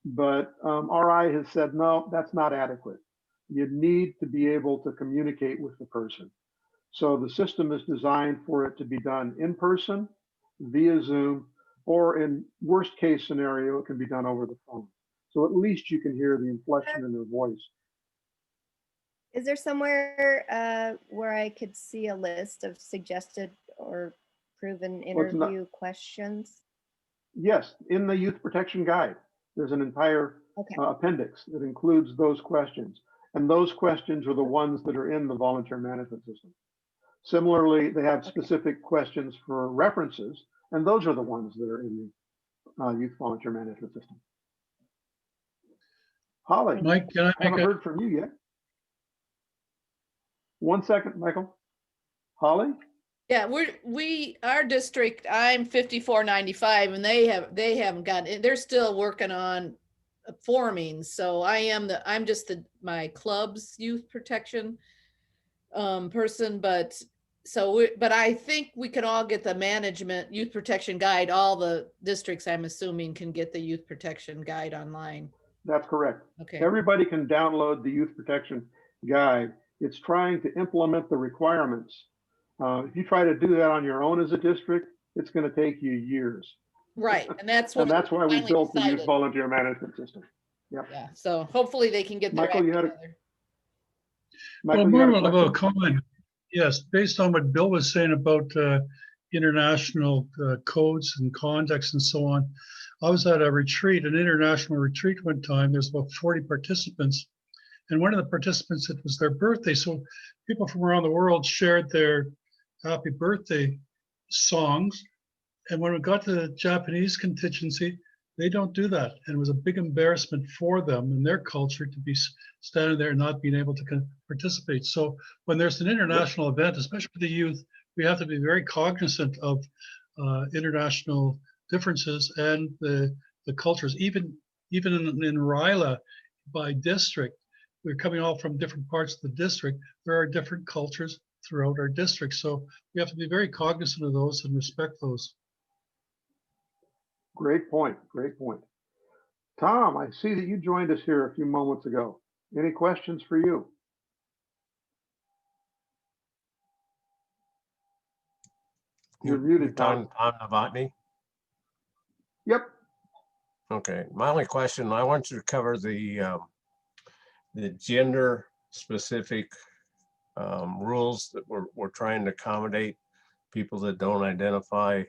Speaker 1: but RI has said, no, that's not adequate. You need to be able to communicate with the person. So the system is designed for it to be done in person, via Zoom, or in worst case scenario, it can be done over the phone. So at least you can hear the inflection in their voice.
Speaker 4: Is there somewhere where I could see a list of suggested or proven
Speaker 1: Well, it's not-
Speaker 4: interview questions?
Speaker 1: Yes, in the Youth Protection Guide, there's an entire
Speaker 4: Okay.
Speaker 1: appendix that includes those questions. And those questions are the ones that are in the volunteer management system. Similarly, they have specific questions for references, and those are the ones that are in the youth volunteer management system. Holly,
Speaker 6: Mike, can I
Speaker 1: I haven't
Speaker 6: make a,
Speaker 1: heard from you yet. 1 second, Michael. Holly?
Speaker 10: Yeah, our district, I'm 5495 and they haven't gotten it. They're still working on forming. So I'm just my club's youth protection person, but I think we can all get the management youth protection guide. All the districts, I'm assuming, can get the youth protection guide online.
Speaker 1: That's correct.
Speaker 10: Okay.
Speaker 1: Everybody can download the youth protection guide. It's trying to implement the requirements. If you try to do that on your own as a district, it's going to take you years.
Speaker 10: Right, and that's
Speaker 1: And that's why we
Speaker 10: finally
Speaker 1: built the youth
Speaker 10: decided.
Speaker 1: volunteer management system. Yep.
Speaker 10: Yeah, so hopefully they can get their
Speaker 1: Michael,
Speaker 10: act
Speaker 1: you had a-
Speaker 10: together.
Speaker 1: Michael,
Speaker 6: well,
Speaker 1: you had a
Speaker 6: more of a
Speaker 1: question?
Speaker 6: comment. Yes, based on what Bill was saying about international codes and conducts and so on. I was at a retreat, an international retreat one time. There's about 40 participants. And one of the participants, it was their birthday. So people from around the world shared their happy birthday songs. And when we got to the Japanese contingency, they don't do that. And it was a big embarrassment for them and their culture to be standing there and not being able to participate. So when there's an international event, especially for the youth, we have to be very cognizant of international differences and the cultures. Even in RYLA by district, we're coming all from different parts of the district. There are different cultures throughout our district. So we have to be very cognizant of those and respect those.
Speaker 1: Great point. Great point. Tom, I see that you joined us here a few moments ago. Any questions for you? You're muted, Tom.
Speaker 11: Tom Novotny.
Speaker 1: Yep.
Speaker 11: Okay, my only question, I want you to cover the gender specific rules that we're trying to accommodate people that don't identify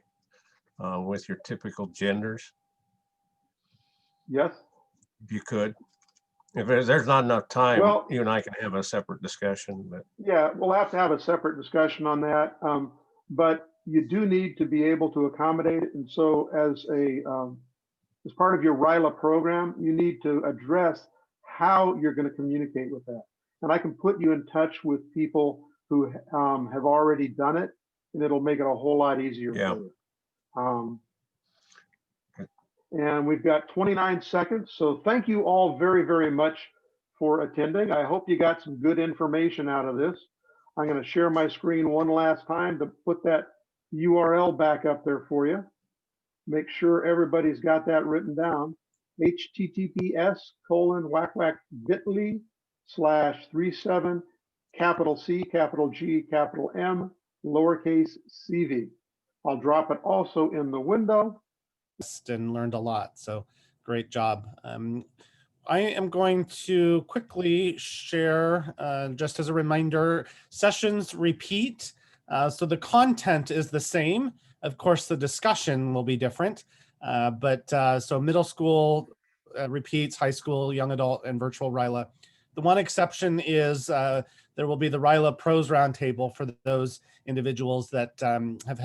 Speaker 11: with your typical genders.
Speaker 1: Yes.
Speaker 11: If you could. If there's not enough time,
Speaker 1: Well,
Speaker 11: you and I can have a separate discussion, but
Speaker 1: yeah, we'll have to have a separate discussion on that. But you do need to be able to accommodate it. And so as part of your RYLA program, you need to address how you're going to communicate with that. And I can put you in touch with people who have already done it, and it'll make it a whole lot easier
Speaker 11: Yeah.
Speaker 1: for you. And we've got 29 seconds. So thank you all very, very much for attending. I hope you got some good information out of this. I'm going to share my screen one last time to put that URL back up there for you. Make sure everybody's got that written down. https://bit.ly/37 capital C, capital G, capital M, lowercase cv. I'll drop it also in the window.
Speaker 12: And learned a lot. So great job. I am going to quickly share, just as a reminder, sessions repeat. So the content is the same. Of course, the discussion will be different. So middle school repeats, high school, young adult, and virtual RYLA. The one exception is there will be the RYLA Pros Roundtable for those individuals that have